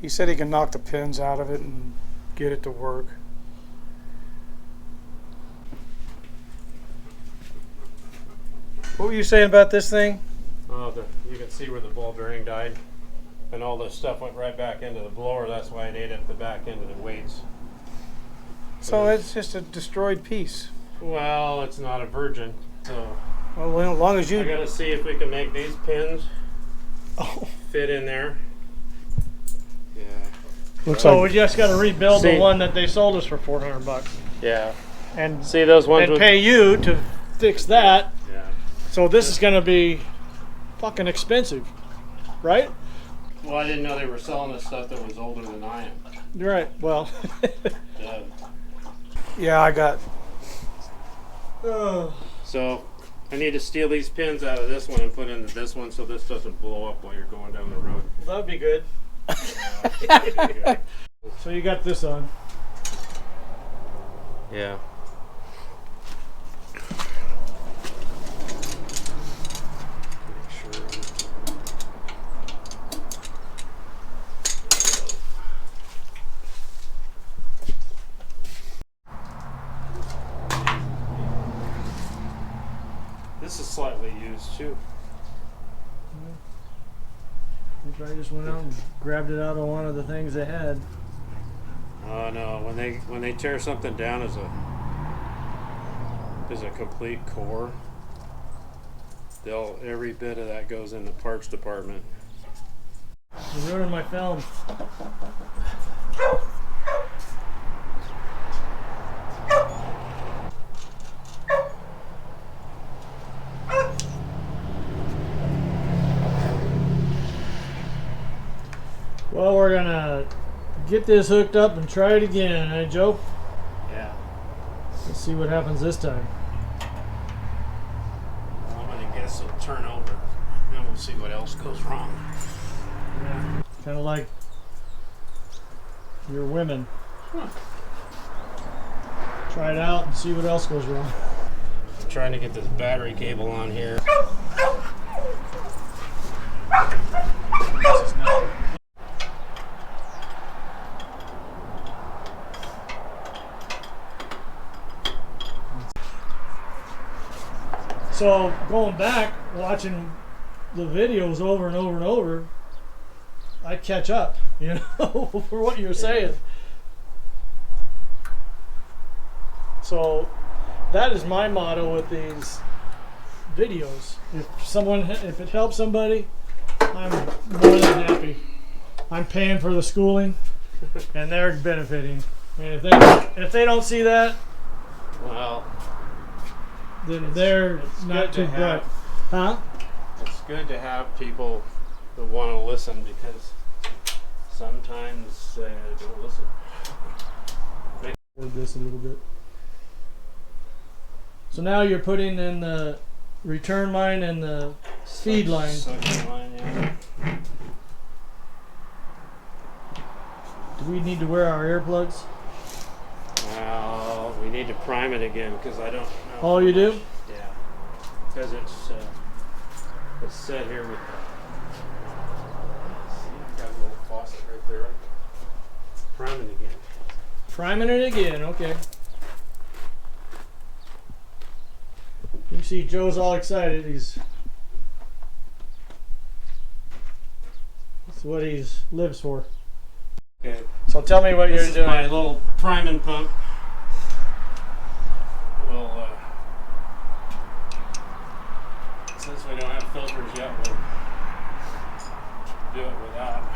He said he can knock the pins out of it and get it to work. What were you saying about this thing? Oh, you can see where the ball bearing died, and all this stuff went right back into the blower. That's why it ate up the back end of the weights. So it's just a destroyed piece. Well, it's not a virgin, so. Well, as long as you. I gotta see if we can make these pins fit in there. Yeah. Looks So like we just got to rebuild the one that they sold us for $400, Yeah. and See those ones and with pay you to fix that. Yeah. So this is going to be fucking expensive, right? Well, I didn't know they were selling this stuff that was older than I am. You're right. Well. yeah, I got. So I need to steal these pins out of this one and put into this one so this doesn't blow up while you're going down the road. That'd be good. So you got this on. Yeah. This is slightly used too. You probably just went out and grabbed it out of one of the things they had. Oh no! When they tear something down as a complete core, every bit of that goes in the parts department. You're ruining my film. Well, we're gonna get this hooked up and try it again, eh, Joe? Yeah. Let's see what happens this time. I'm gonna guess it'll turn over, then we'll see what else goes wrong. Yeah. Kind of like your women. Try it out and see what else goes wrong. I'm trying to get this battery cable on here. So going back, watching the videos over and over and over, I catch up, you know, for what you're saying. So that is my motto with these videos. If it helps somebody, I'm more than happy. I'm paying for the schooling, and they're benefiting. And if they don't see that, Well, then they're not too bright. Huh? it's good to have people that want to listen, because sometimes they don't listen. Move this a little bit. So now you're putting in the return line and the feed line. Suction line, yeah. Do we need to wear our earplugs? Well, we need to prime it again, because I don't know. Oh, you do? Yeah, because it's set here with. See, I've got a little faucet right there. Prime it again. Priming it again, okay. You can see Joe's all excited. That's what he lives for. Okay. So tell me what This you're is doing. my little priming pump. We'll, since we don't have filters yet, we'll do it without.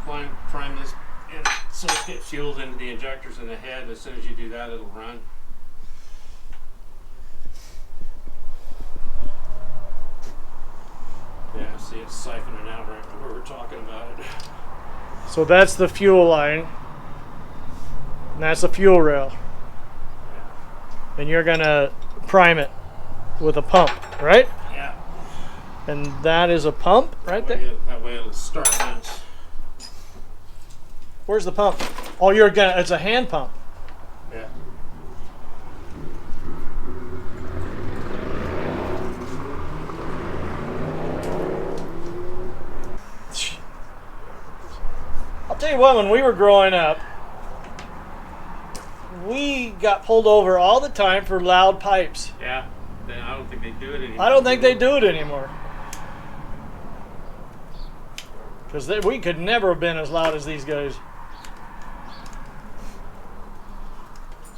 But prime this, and so it gets fueled into the injectors in the head. As soon as you do that, it'll run. Yeah, see, it's siphoning out right where we're talking about it. So that's the fuel line. And that's the fuel rail. And you're gonna prime it with a pump, right? Yeah. And that is a pump right there. That way it'll start this. Where's the pump? Oh, it's a hand pump. Yeah. tell you what, when we were growing up, we got pulled over all the time for loud pipes. Yeah. Then I don't think they do it anymore. I don't think they do it anymore. Because we could never have been as loud as these guys.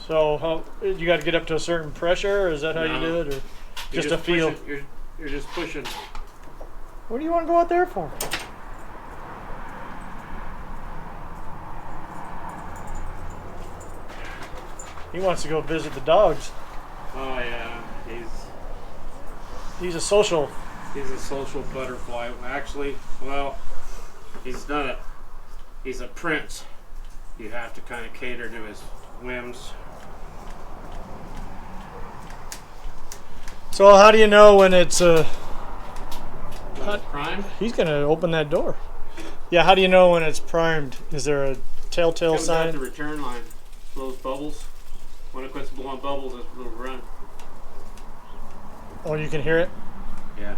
So you got to get up to a certain pressure, or is that how you do it, or just a feel? You're just pushing. What do you want to go out there for? He wants to go visit the dogs. Oh yeah, He's a social. he's a social butterfly. Actually, well, he's a prince. You have to kind of cater to his whims. So how do you know when it's Prime He's gonna open that door. Yeah, how do you know when it's primed? Is there a telltale comes out sign? the return line. Blows bubbles. When it quits blowing bubbles, it'll run. Oh, you can hear it? Yeah,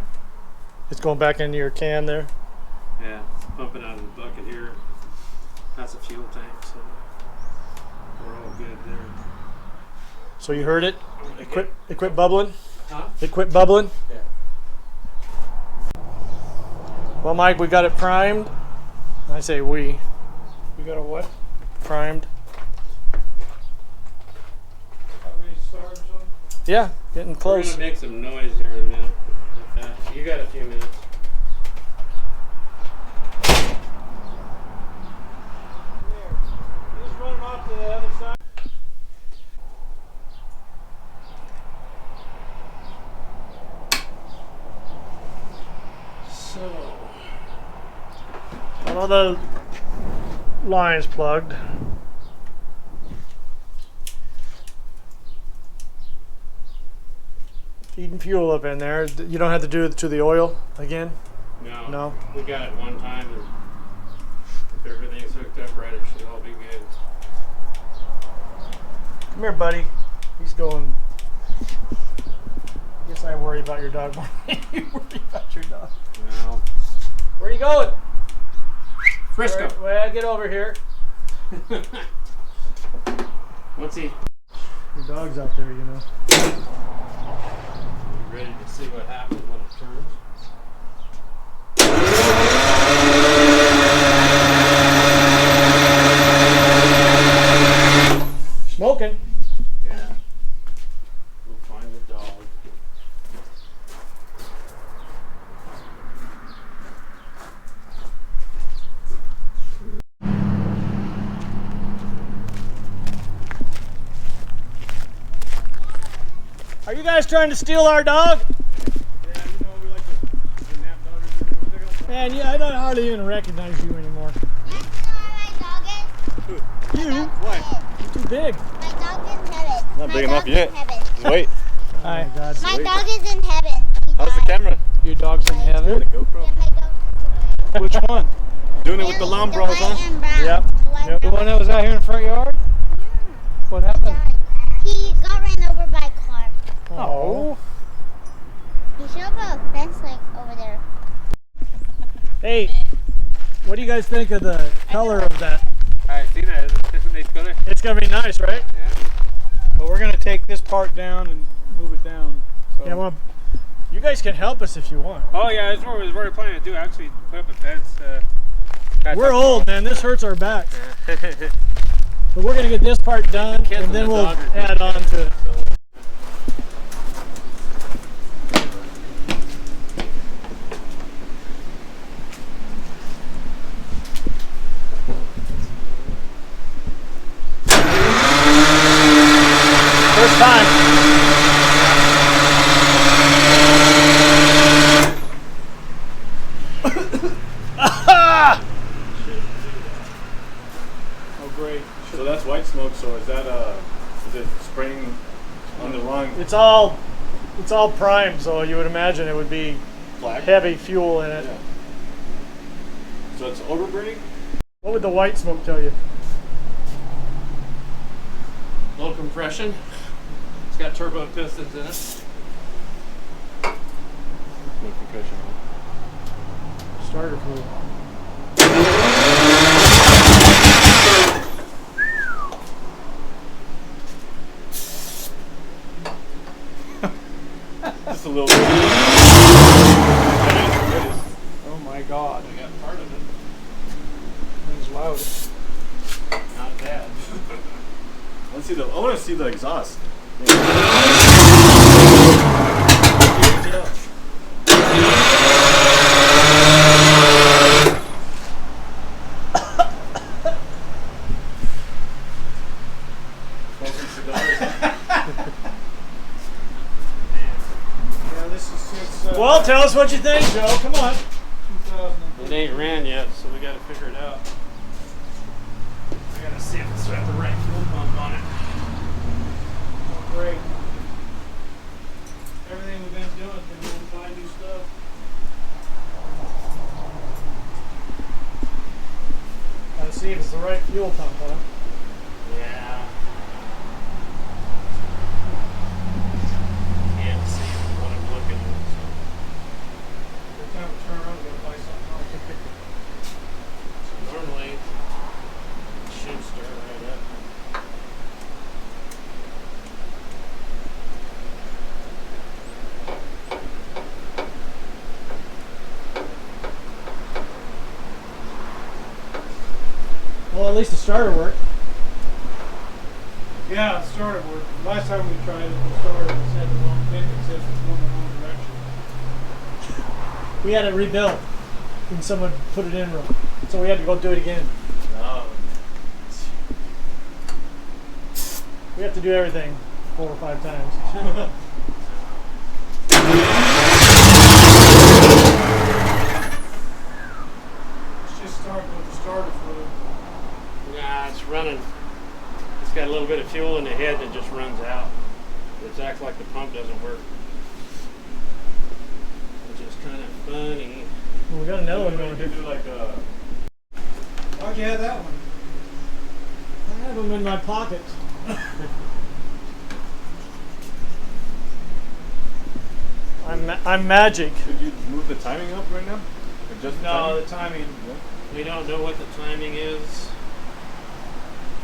It's going back into your can there. yeah. Pumping out of the bucket here. That's a fuel tank, so we're all good there. So you heard it? It quit bubbling? Huh? It quit bubbling? Yeah. Well, Mike, we got it primed. I say we. You got a what? Primed. Ready to start or something? Yeah, getting We're close. gonna make some noise here in a minute. You got a few minutes. Just run them off to the other side. So, All the lines plugged. Feeding fuel up in there. You don't have to do it to the oil again? no. No? We got it one time, and if everything's hooked up right, it should all be good. Come here, buddy. He's going. I guess I worry about your dog more than you worry about your dog. No. Where are you going? Frisco. Well, get over here. What's he? Your dog's out there, you know. You ready to see what happens when it turns? Smoking. Yeah. We'll find the dog. Are you guys trying to steal our dog? Yeah, you know, we like to nap dogs. Man, yeah, I don't hardly even recognize you anymore. You? What? You're too big. My dog is in heaven. Not big enough yet. Just wait. Hi. My dog is in heaven. How's the camera? Your dog's in heaven? Yeah, my dog is Which one? Doing it with the lamb bros, huh? Yep. Yep. The one that was out here in the front yard? What happened? He got ran over by a car. Oh. He should have a fence like over there. Hey, what do you guys think of the color of that? I seen that. Isn't it nice color? It's gonna be nice, right? Yeah. But we're gonna take this part down and move it down. So. Yeah, well, you guys can help us if you want. Oh yeah, that's what we were planning to do. Actually, put up a fence. We're old, man. This hurts our back. But we're gonna get this part done, Kids and then and the we'll dog are add on to it. First time. Oh, great. So that's white smoke. So is that is it spraying on the wrong It's all primed, so you would imagine it would be flag? heavy fuel in it. Yeah. So it's overburning. What would the white smoke tell you? Low compression. It's got turbo pistons in it. No concussion. Starter fluid. Just a little bit. Oh my God. I got part of it. Thing's loud. Not bad. I want to see the exhaust. Smoking cigars. Yeah, this is since Well, tell us what you think, Joe. Come on. 2000. It ain't ran yet, so we gotta figure it out. I gotta see if it's got the right fuel pump on it. Oh, great. Everything we've been doing has been going to buy new stuff. Gotta see if it's the right fuel pump, huh? Yeah. Can't see what I'm looking at. Every time we turn around, we got to buy something else. So normally, it should start right up. Well, at least the starter worked. Yeah, it started working. Last time we tried it, the starter said the wrong Bendix said it was going the wrong direction. We had it rebuilt and someone put it in wrong. So we had to go do it again. No. We have to do everything 4 or 5 times. It's just starting with the starter fluid. Nah, it's running. It's got a little bit of fuel in the head that just runs out. It acts like the pump doesn't work. Which is kind of funny. Well, we got another one going You here. do like a. Why'd you have that one? I have them in my pocket. I'm magic. Could you move the timing up right now? Adjust the No, timing? the timing. We don't know what the timing is.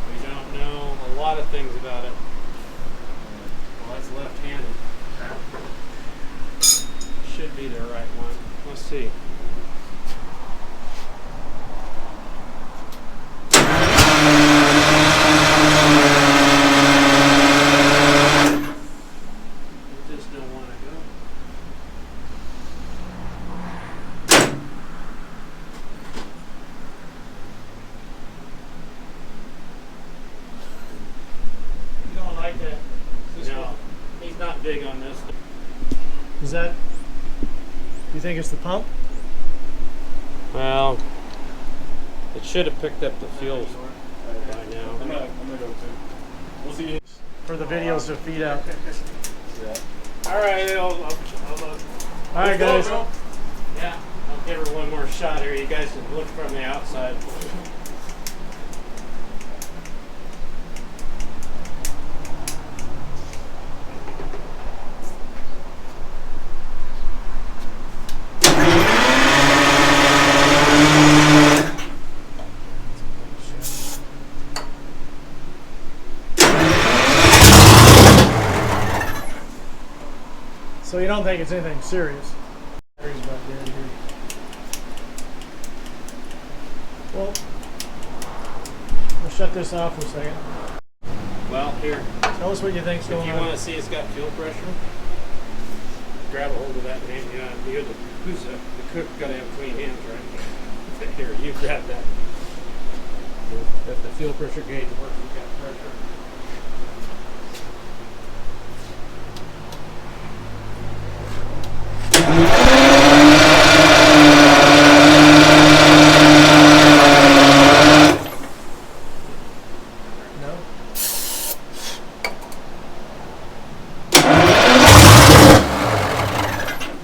We don't know a lot of things about it. Well, that's left-handed. Should be the right one. Let's see. It just don't want to go. You don't like that. This No, one. he's not big on this. Is that? You think it's the pump? Well, it should have picked up the fuel by now. I'm gonna go too. We'll see. For the videos to feed out. Yeah. All right, I'll All right, guys. yeah, I'll give her one more shot here. You guys can look from the outside. So you don't think it's anything serious? Battery's about dead here. Well, we'll shut this off for a second. Well, here, Tell us what you think's if going you on. want to see it's got fuel pressure, grab a hold of that name. You're the cook got to have clean hands, right? Here, you grab that. If the fuel pressure gauge works, we've got pressure. No?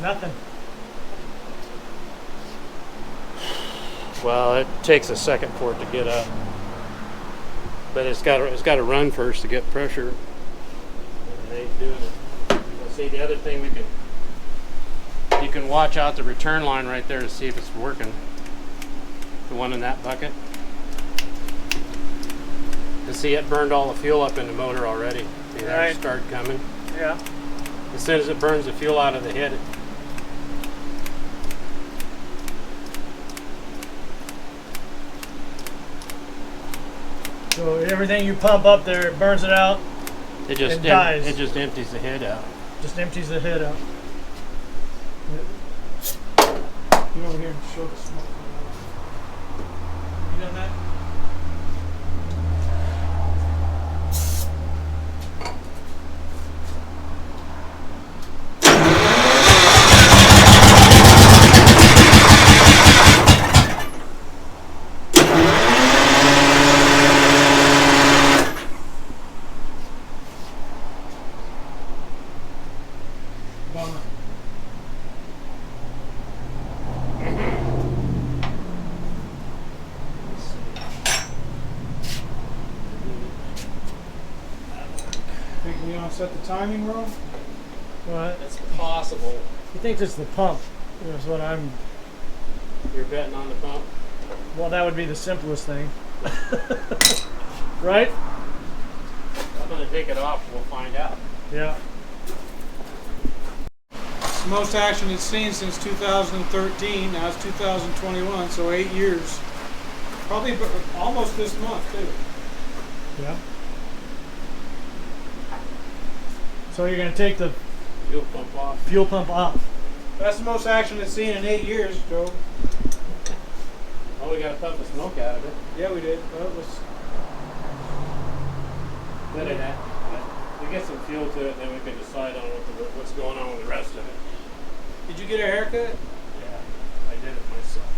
Nothing. Well, it takes a second for it to get up, but it's got to run first to get pressure. And they do it. Well, see, the other thing you can watch out the return line right there to see if it's working. The one in that bucket. To see it burned all the fuel up in the motor already. See that Right. start coming. Yeah. As soon as it burns the fuel out of the head, So everything you pump up there, it burns it out, it just dies. it just empties the head out. just empties the head out. Get over here and show the smoke. You done that? Bummer. Think we don't set the timing wrong? What? It's possible. He thinks it's the pump. That's what I'm. You're betting on the pump. Well, that would be the simplest thing. Right? I'm gonna take it off. We'll find out. Yeah. It's the most action it's seen since 2013. Now it's 2021, so 8 years. Probably almost this month too. Yeah. So you're going to take the Fuel pump off. fuel pump off. That's the most action it's seen in 8 years, Joe. Oh, we gotta pump the smoke out of it. Yeah, we did. Well, it was. But it, we get some fuel to it, then we can decide on what's going on with the rest of it. Did you get a haircut? Yeah, I did it myself.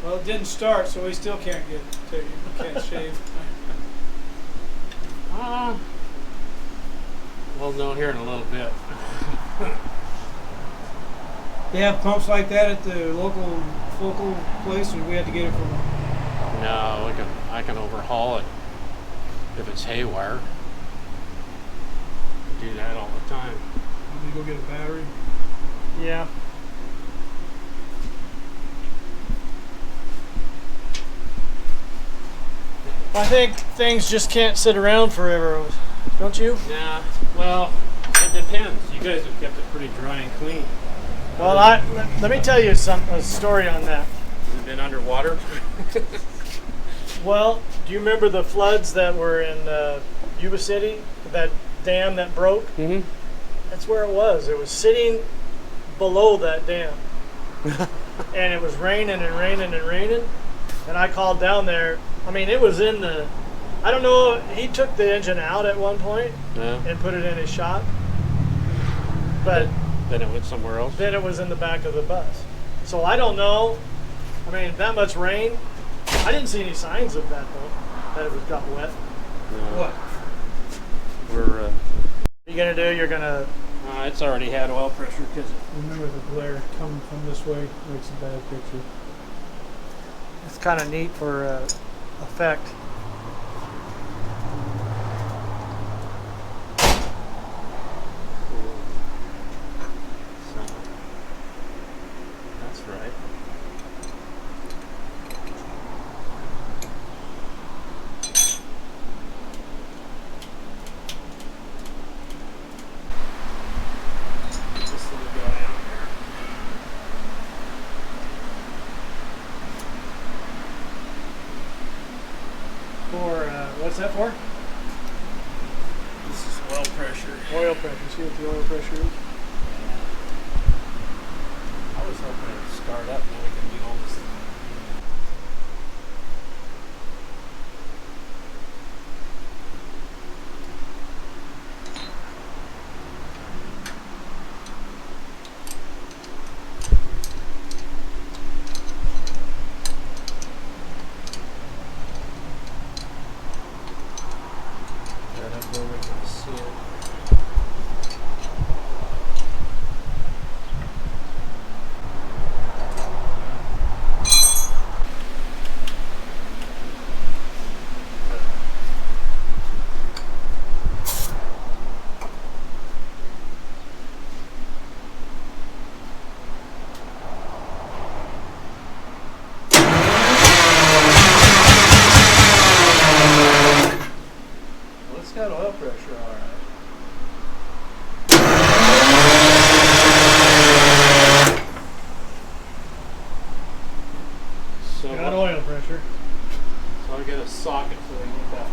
Well, it didn't start, so we still can't get to you. Can't shave. We'll know here in a little bit. They have pumps like that at the local place, or we had to get it from. No, I can overhaul it if it's haywire. I do that all the time. You go get a battery. Yeah. I think things just can't sit around forever, don't you? Nah, well, it depends. You guys have kept it pretty dry and clean. Well, let me tell you a story on that. Has it been underwater? Well, do you remember the floods that were in Yuba City? That dam that broke? Mm-hmm. That's where it was. It was sitting below that dam. And it was raining and raining and raining. And I called down there. I mean, it was in the, I don't know, he took the engine out at one point Yeah. and put it in his shop. But Then it went somewhere else. then it was in the back of the bus. So I don't know. I mean, that much rain. I didn't see any signs of that, though, that it was got wet. No. What? We're, What are you going to do? You're going to, it's already had oil pressure because Remember the glare coming from this way makes a bad picture. it's kind of neat for effect. that's right. This little guy out there. For, what's that for? This is oil pressure. Oil pressure. See what the oil pressure is? I was hoping it would start up and then we can do all this. Right up where we can see it. Well, it's got oil pressure. pocket, so we need that.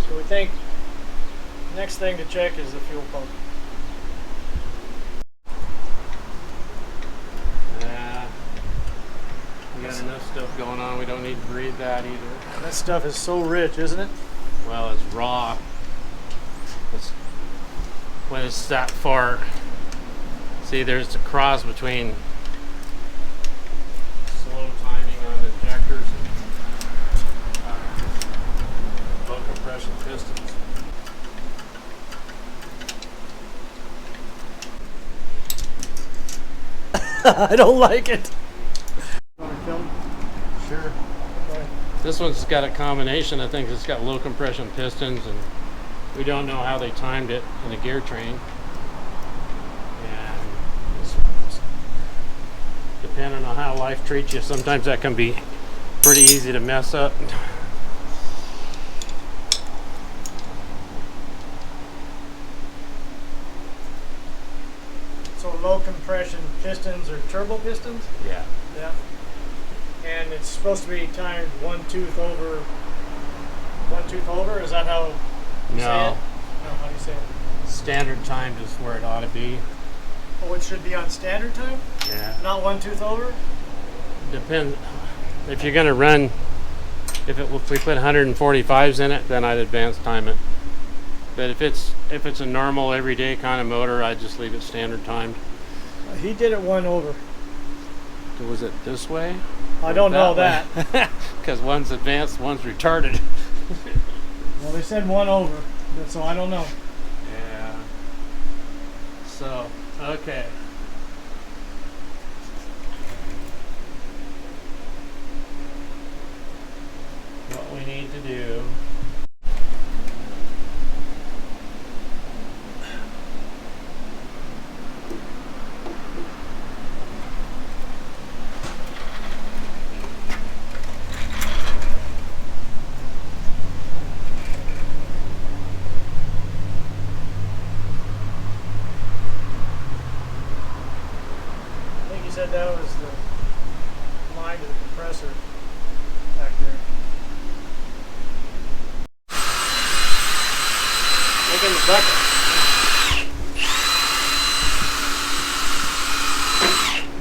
So we think next thing to check is the fuel pump. We got enough stuff going on. We don't need to breathe that either. That stuff is so rich, isn't it? Well, it's raw. When it's that far, see, there's a cross between slow timing on the injectors and low compression pistons. I don't like it. Want to film? Sure. This one's got a combination. I think it's got low compression pistons, and we don't know how they timed it in the gear train. And depending on how life treats you, sometimes that can be pretty easy to mess up. So low compression pistons or turbo pistons? Yeah. Yeah. And it's supposed to be timed one tooth over. Is that how you say it? No. No, how do you say it? Standard timed is where it ought to be. Oh, it should be on standard time? Yeah. Not one tooth over? Depends. If you're gonna run, if we put 145s in it, then I'd advance time it. But if it's a normal everyday kind of motor, I'd just leave it standard timed. He did it one over. Was it this way? I don't know that. Because one's advanced, one's retarded. Well, they said one over, so I don't know. Yeah. So, okay. What we need to do. I think you said that was the line to the compressor back there. Look in the bucket.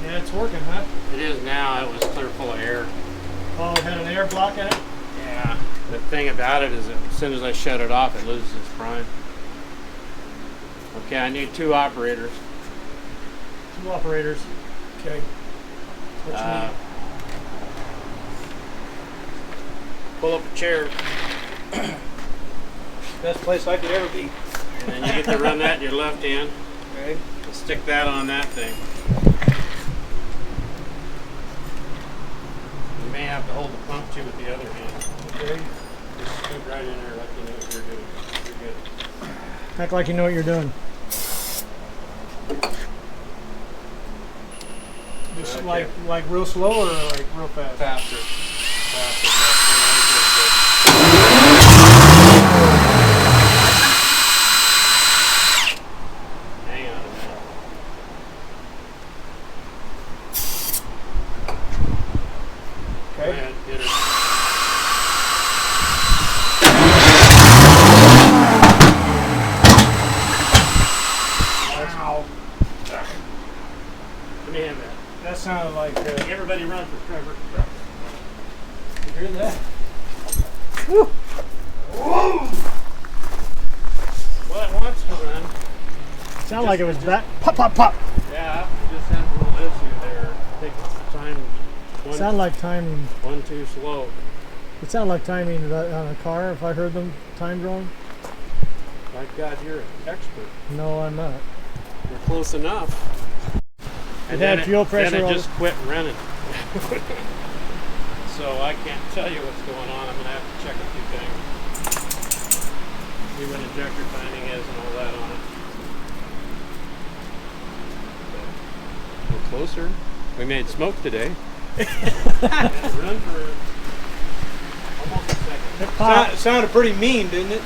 Yeah, it's working, huh? It is now. It was clear full of air. Oh, it had an air block in it? Yeah. The thing about it is that as soon as I shut it off, it loses its prime. Okay, I need 2 operators. 2 operators. Okay. What you need? Pull up a chair, Best place I could ever be. and then you get to run that in your left hand. Okay. And stick that on that thing. You may have to hold the pump too with the other hand. Okay. Just scoot right in there like you know what you're doing. You're good. Act like you know what you're doing. Just Okay. like real slow or like real fast? Faster. Faster. Hang on a minute. Go Okay. ahead, hit it. Wow. Let me hand that. That sounded like. Everybody run for Trevor. You hear that? Woo! Well, it wants to run. Sounded like it was that. Pop, pop, pop. Yeah, it just has a little issue there. Take time. Sound like timing. One too slow. It sounded like timing on a car if I heard them timed wrong. My God, you're an expert. No, I'm not. You're close enough. It had fuel pressure Then on it just quit running. So I can't tell you what's going on. I'm going to have to check a few things. See what injector timing is and all that on it. We're closer. We made smoke today. Run for almost a second. It popped. Sounded pretty mean, didn't it?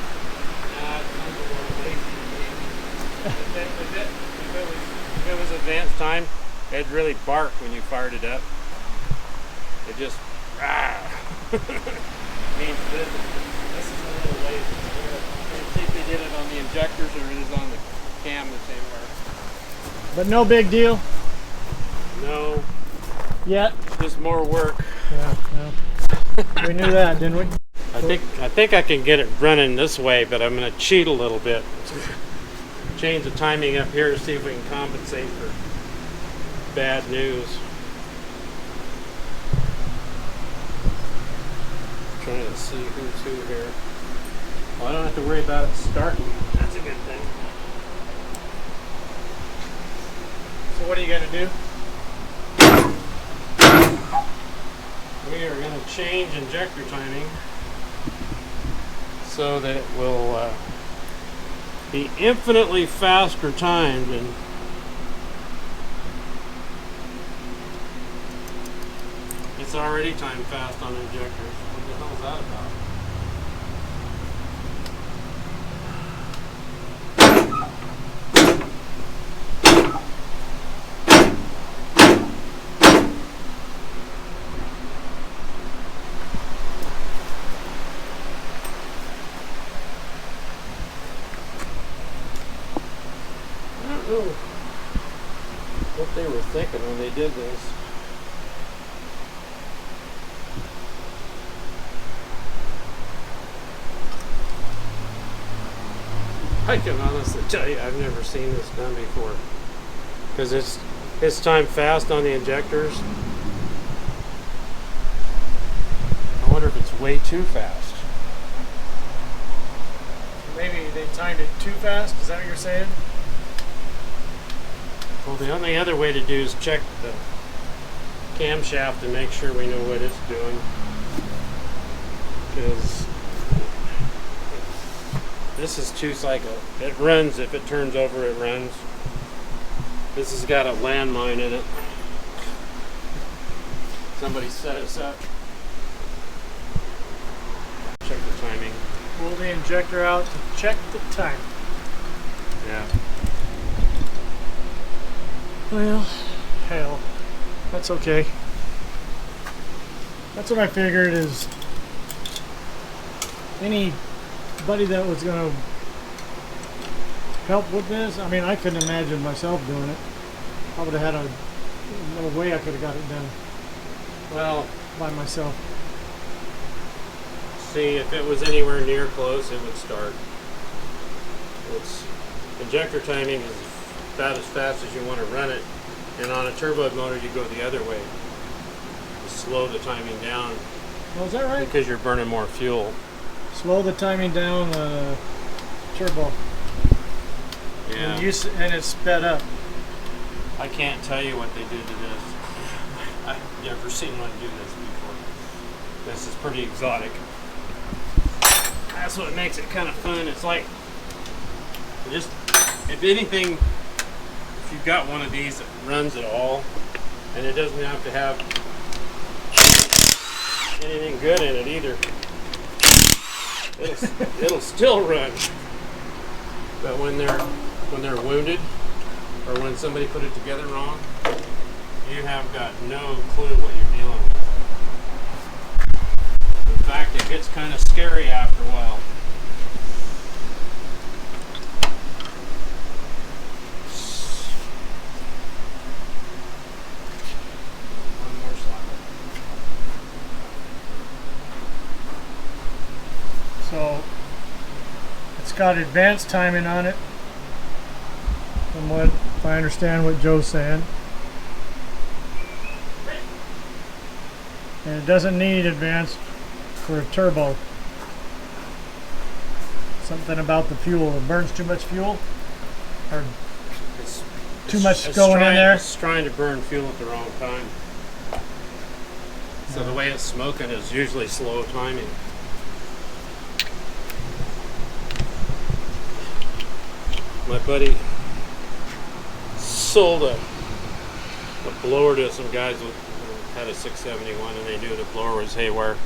If it was advanced time, It really barked when you fired it up. It just, I mean, this is a little late. Let's see if they did it on the injectors or it is on the cam the same way. But no big deal No, yet. just more work. Yeah, yeah. We knew that, didn't we? I think I can get it running this way, but I'm going to cheat a little bit. Change the timing up here to see if we can compensate for bad news. Trying to see who's who here. Well, I don't have to worry about it starting. That's a good thing. So what are you going to do? We are going to change injector timing so that it will be infinitely faster timed. And it's already timed fast on injectors. What the hell is that about? I don't know what they were thinking when they did this. I can honestly tell you, I've never seen this done before. Because it's timed fast on the injectors. I wonder if it's way too fast. Maybe they timed it too fast. Is that what you're saying? Well, the only other way to do is check the camshaft and make sure we know what it's doing. Because this is 2 cycle. It runs. If it turns over, it runs. This has got a landmine in it. Somebody set us up. Check the timing. Pull the injector out to check the time. Yeah. Well, hell, that's okay. That's what I figured is anybody that was going to help with this, I mean, I couldn't imagine myself doing it. I would have had no way I could have got it done Well, by myself. see, if it was anywhere near close, it would start. It's injector timing is about as fast as you want to run it, and on a turbo motor you go the other way. You slow the timing down Oh, is that right? because you're burning more fuel. Slow the timing down, turbo. Yeah. And it's sped up. I can't tell you what they did to this. I've never seen one do this before. This is pretty exotic. That's what makes it kind of fun. It's like, just, if anything, if you've got one of these that runs at all, and it doesn't have to have anything good in it either, it'll still run. But when they're wounded, or when somebody put it together wrong, you have got no clue what you're dealing with. In fact, it gets kind of scary after a while. One more slide. So it's got advanced timing on it. From what, if I understand what Joe's saying. And it doesn't need advanced for a turbo. Something about the fuel. It burns too much fuel? Or too much going in there? It's trying to burn fuel at the wrong time. So the way it's smoking is usually slow timing. My buddy sold a blower to some guys who had a 671 and they knew the blower was haywire.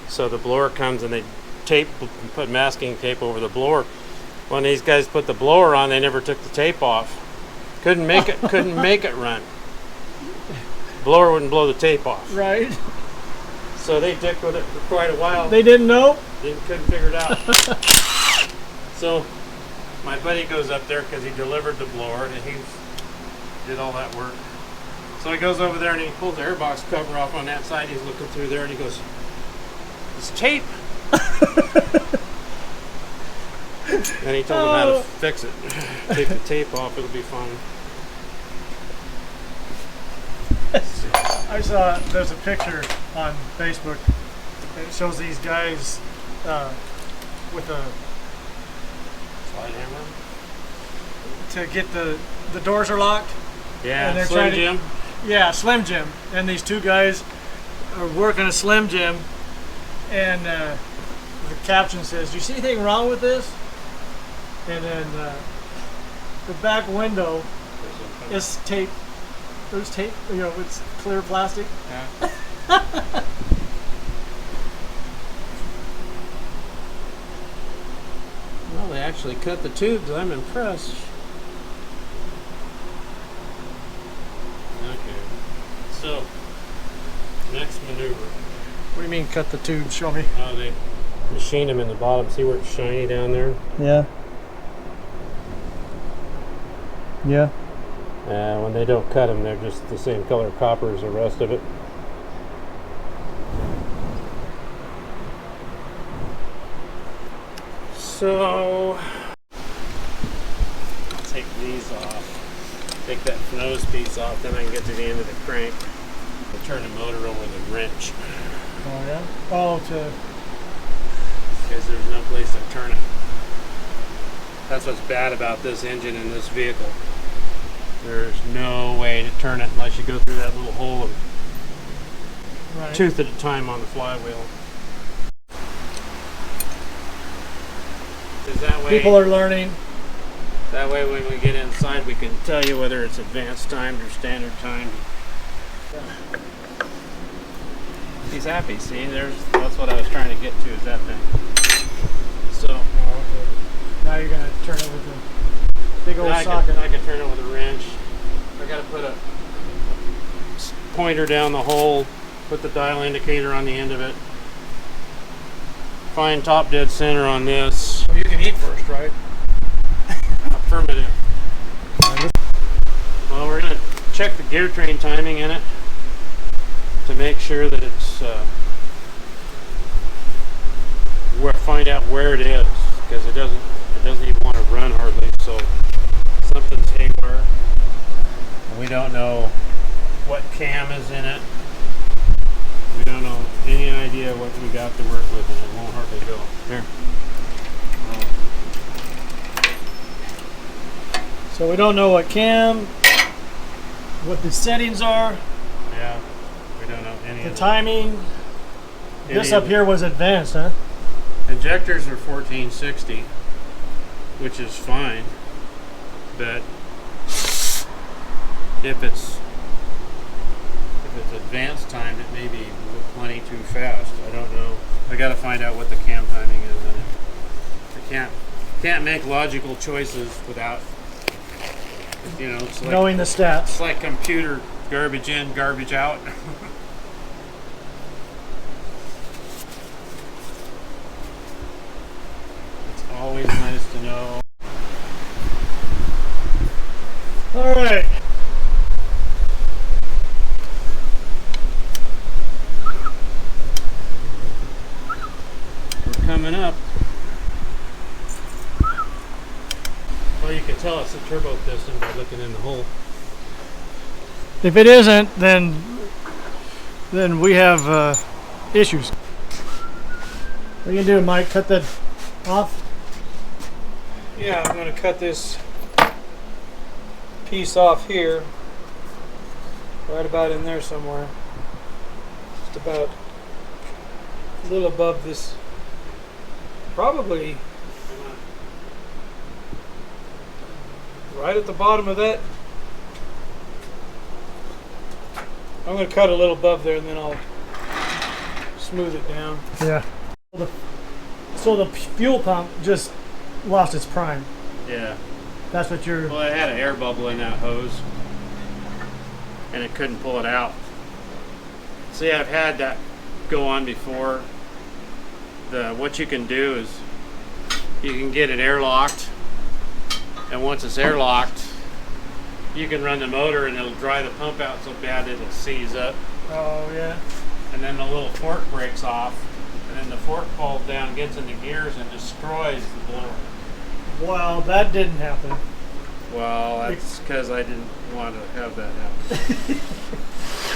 So the blower comes and they put masking tape over the blower. When these guys put the blower on, they never took the tape off. Couldn't make it run. blower wouldn't blow the tape off. Right. So they dicked with it for quite a while. They didn't know? Couldn't figure it out. So my buddy goes up there because he delivered the blower and he did all that work. So he goes over there and he pulls the airbox cover off on that side. He's looking through there and he goes, "It's tape." And he told him how to fix it. Take the tape off, it'll be fine. I saw there's a picture on Facebook. It shows these guys with a Slide hammer. to get the doors are locked. Yeah, And they're Slim trying to- Jim. Yeah, Slim Jim. And these two guys are working a Slim Jim, and the caption says, "Do you see anything wrong with this?" And then the back window is tape. There's tape. You know, it's clear plastic. Yeah. Well, they actually cut the tubes. I'm impressed. Okay. So, next maneuver. What do you mean, cut the tube? Show me. Oh, they machine them in the bottom. See where it's shiny down there? Yeah. Yeah. When they don't cut them, they're just the same color copper as the rest of it. So, I'll take these off. Take that nose piece off, then I can get to the end of the crank. I'll turn the motor over with a wrench. Oh yeah. Oh, to. Because there's no place to turn it. That's what's bad about this engine and this vehicle. There's no way to turn it unless you go through that little hole and Right. tooth at a time on the flywheel. Because that way, People are learning. that way when we get inside, we can tell you whether it's advanced timed or standard timed. He's happy. See, that's what I was trying to get to, is that thing. So Now you're gonna turn it with the big old now socket. I can turn it with a wrench. I got to put a pointer down the hole, put the dial indicator on the end of it. Find top dead center on this. Well, you can eat first, right? Affirmative. Well, we're going to check the gear train timing in it to make sure that it's find out where it is, because it doesn't even want to run hardly, so something's haywire. We don't know what cam is in it. We don't know any idea what we got to work with, and it won't hardly go. Here. So we don't know what cam, what the settings are, Yeah, we don't know any the of timing. Any This of up it. here was advanced, huh? Injectors are 1460, which is fine, but if it's advanced timed, it may be plenty too fast. I don't know. I got to find out what the cam timing is in it. I can't make logical choices without, it's like, Knowing the stats. it's like computer garbage in, garbage out. It's always nice to know. All right. We're coming up. Well, you can tell it's a turbo piston by looking in the hole. If it isn't, then we have issues. What are you gonna do, Mike? Cut that off? Yeah, I'm going to cut this piece off here, right about in there somewhere. Just about a little above this, probably right at the bottom of that. I'm going to cut a little above there and then I'll smooth it down. Yeah. So the fuel pump just lost its prime. Yeah. That's what you're. Well, it had an air bubble in that hose. and it couldn't pull it out. See, I've had that go on before. What you can do is you can get it airlocked, and once it's airlocked, you can run the motor and it'll dry the pump out so bad it'll seize up. Oh yeah. And then the little fork breaks off, and then the fork falls down, gets in the gears, and destroys the blower. Well, that didn't happen. Well, that's because I didn't want to have that happen.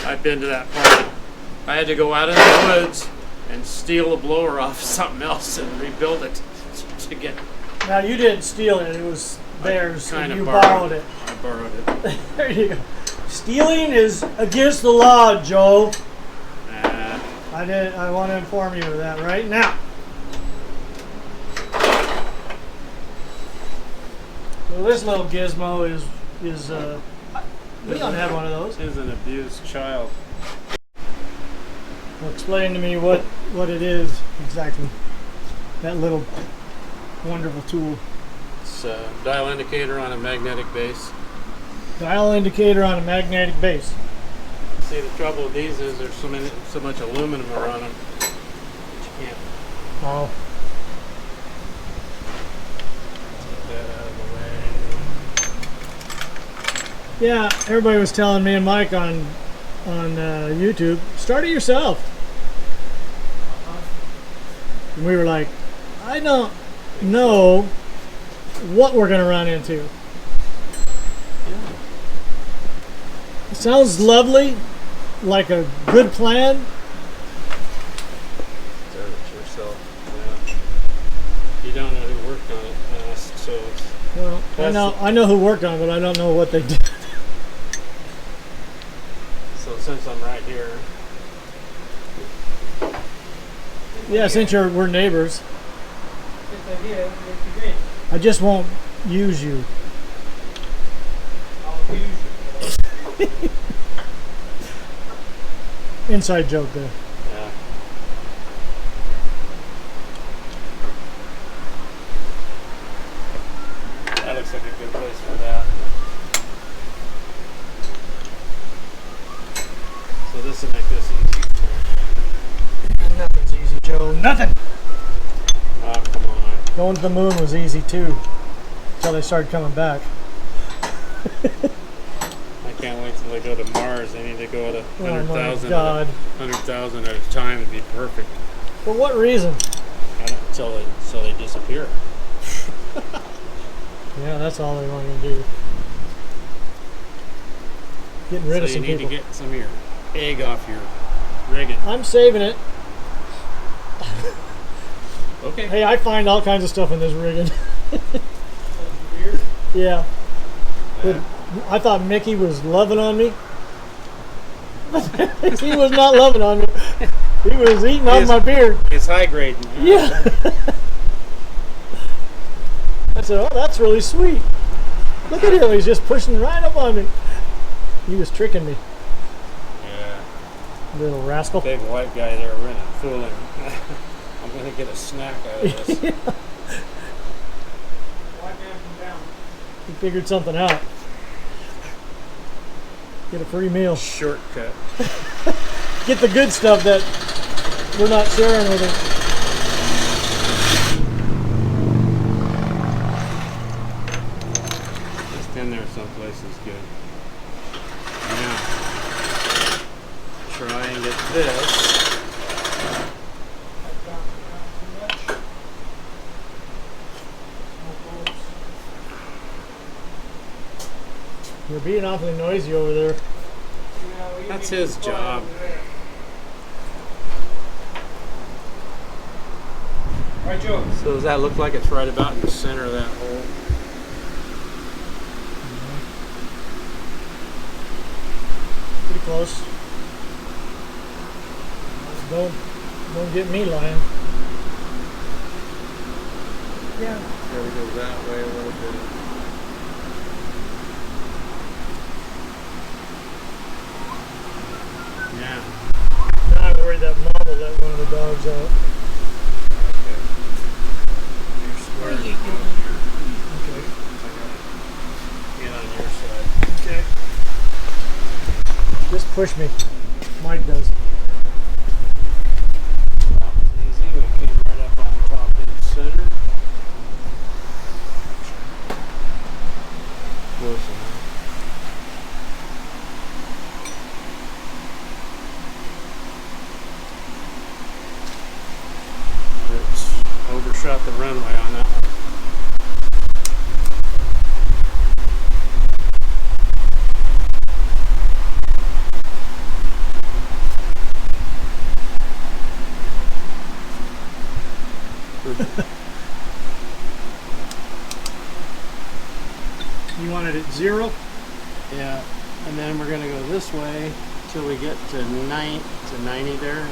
I've been to that part. I had to go out in the woods and steal a blower off something else and rebuild it to get. Now you didn't steal it; it was theirs, and you borrowed borrowed it. I borrowed it. There you go. Stealing is against the law, Joe. Nah. I want to inform you of that right now. Well, this little gizmo is Leon had one of those. Is an abused child. Well, explain to me what it is exactly. That little wonderful tool. It's a dial indicator on a magnetic base. Dial indicator on a magnetic base. See, the trouble with these is there's so much aluminum around them that you can't Oh. get that out of the way. Yeah, everybody was telling me and Mike on YouTube, start it yourself. And we were like, I don't know what we're going to run into. It sounds lovely, like a good plan. Start it yourself. Yeah. You don't know who worked on it last, so it's, Well, I know who worked on it, but I don't know what they did. so since I'm right here, Yeah, since we're neighbors, Good idea. What you mean? I just won't use you. I'll use you. Inside joke there. yeah. That looks like a good place for that. So this will make this easy. Nothing's easy, Joe. Nothing. Oh, come on. Going to the moon was easy too, until they started coming back. I can't wait till they go to Mars. They need to go to Oh my 100,000 God. 100,000 at a time to be perfect. For what reason? Until they disappear. Yeah, that's all they want to do. Getting rid So of you some need people. to get some of your egg off your rigging. I'm saving it. Okay. Hey, I find all kinds of stuff in this rigging. Yeah. But I thought Mickey was loving on me. He was not loving on me. He was eating off my beard. It's high grading. Yeah. I said, oh, that's really sweet. Look at him. He's just pushing right up on me. He was tricking me. Yeah. Little rascal. Big white guy there, we're gonna fool him. I'm gonna get a snack out of this. He figured something out. Get a free meal. Shortcut. Get the good stuff that we're not sharing with him. Just in there someplace is good. Now, try and get this. You're being awfully noisy over there. That's his job. Right, Joe. So does that look like it's right about in the center of that hole? Pretty close. Don't get me lying. Yeah. Gotta go that way a little bit. Yeah. Now I'm worried that Mom will let one of the dogs out. Okay. You're square. Okay. Get on your side. Okay. push me. Mike does. Easy. We came right up on the top edge center. Close enough. It's overshot the runway on that one. You want it at 0? Yeah, and then we're gonna go this way till we get to 90 there.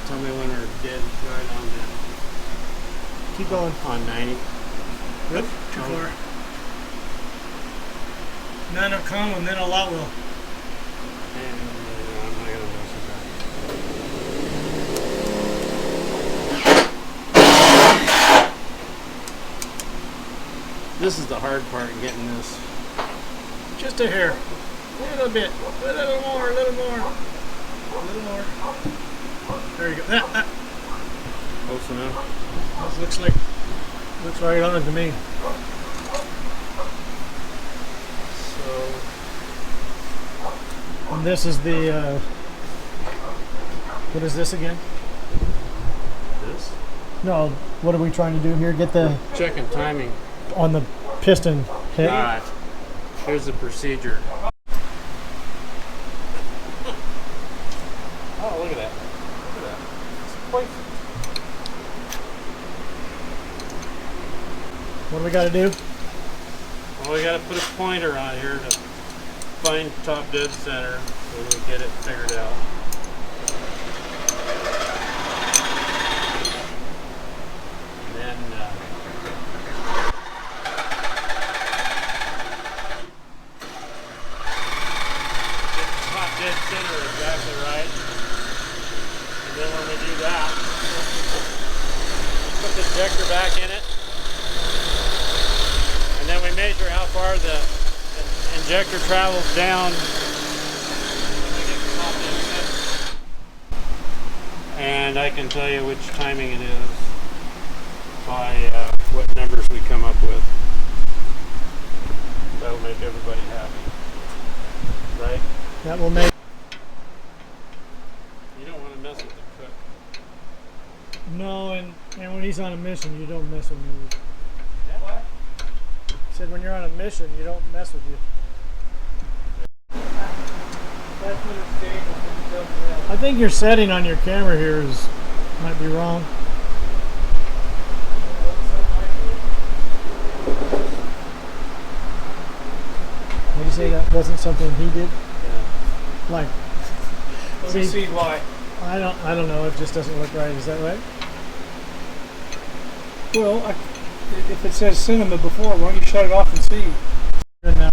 Tell me when we're dead right on Keep going. on 90. Yep, too far. None have come and then a lot will. And I'm not gonna mess with that. This is the hard part in getting this. Just a hair. A little bit. A little more, a little more. A little more. There you go. Close enough. This looks right on to me. So And this is the, what is this again? this. No, what are we trying to do here? Get the, Checking timing. on the piston head. Alright. Here's the procedure. Oh, look at that. Look at that. It's quite. What do we got to do? Well, we got to put a pointer on here to find top dead center so we get it figured out. And then get the top dead center exactly right. And then when we do that, put the injector back in it. And then we measure how far the injector travels down. And I can tell you which timing it is by what numbers we come up with. That'll make everybody happy. Right? That will make. You don't want to mess with the cook. No, and when he's on a mission, you don't mess with me. Yeah, what? I said when you're on a mission, you don't mess with you. That's when it's dangerous when you dump it out. I think your setting on your camera here might be wrong. What do you say that wasn't something he did? Yeah. Like, Let me see why. I don't know. It just doesn't look right. Is that right? Well, if it says cinema before, why don't you shut it off and see? Good now.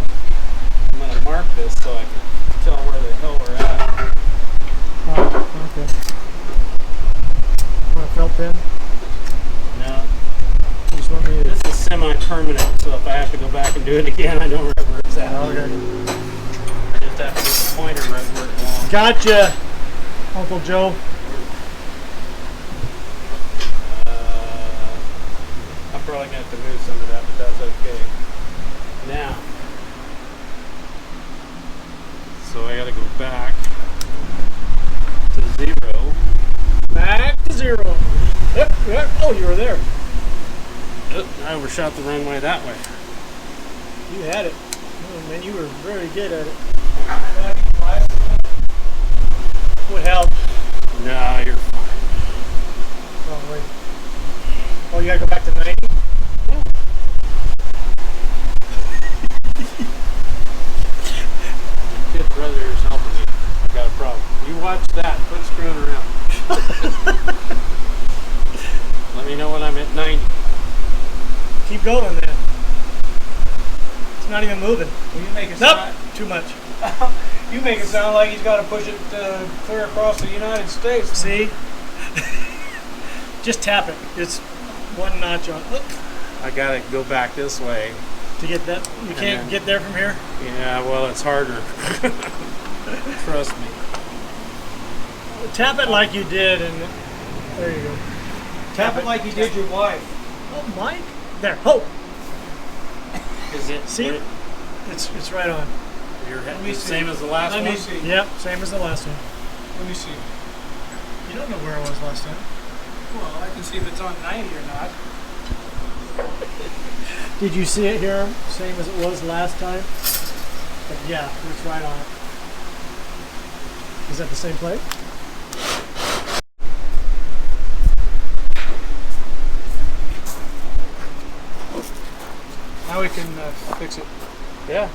I'm going to mark this so I can tell where the hell we're at. Oh, okay. Want a felt pen? No. You just want me to. This is semi-permanent, so if I have to go back and do it again, I don't remember where it's at. Okay. I just have to get the pointer right where it belongs. Gotcha, Uncle Joe. I'm probably going to have to move some of that, but that's okay. Now, so I got to go back to 0. Back to 0. Yep. Oh, you were there. Oop, I overshot the runway that way. You had it. Oh, man, you were very good at it. Would help. No, you're fine. Wrong way. Oh, you gotta go back to 90? Kid brother is helping me. I got a problem. You watch that. Quit screwing around. Let me know when I'm at 90. Keep going then. It's not even moving. Well, you make it Nope. sound, Too much. you make it sound like he's got to push it clear across the United States. See? Just tap it. It's one notch on. Oop. I gotta go back this way To get that, you can't get there from here? Yeah, well, it's harder. Trust me. Tap it like you did, and there you go. Tap it like you did your wife. Oh, Mike. There. Oh, Is it? see? It's right on. You're me the see. same as the last Let one? me see. Yep, same as the last one. Let me see. You don't know where I was last time. Well, I can see if it's on 90 or not. Did you see it here? Same as it was last time? But yeah, it's right on it. Is that the same plate? Now we can fix it. Yeah.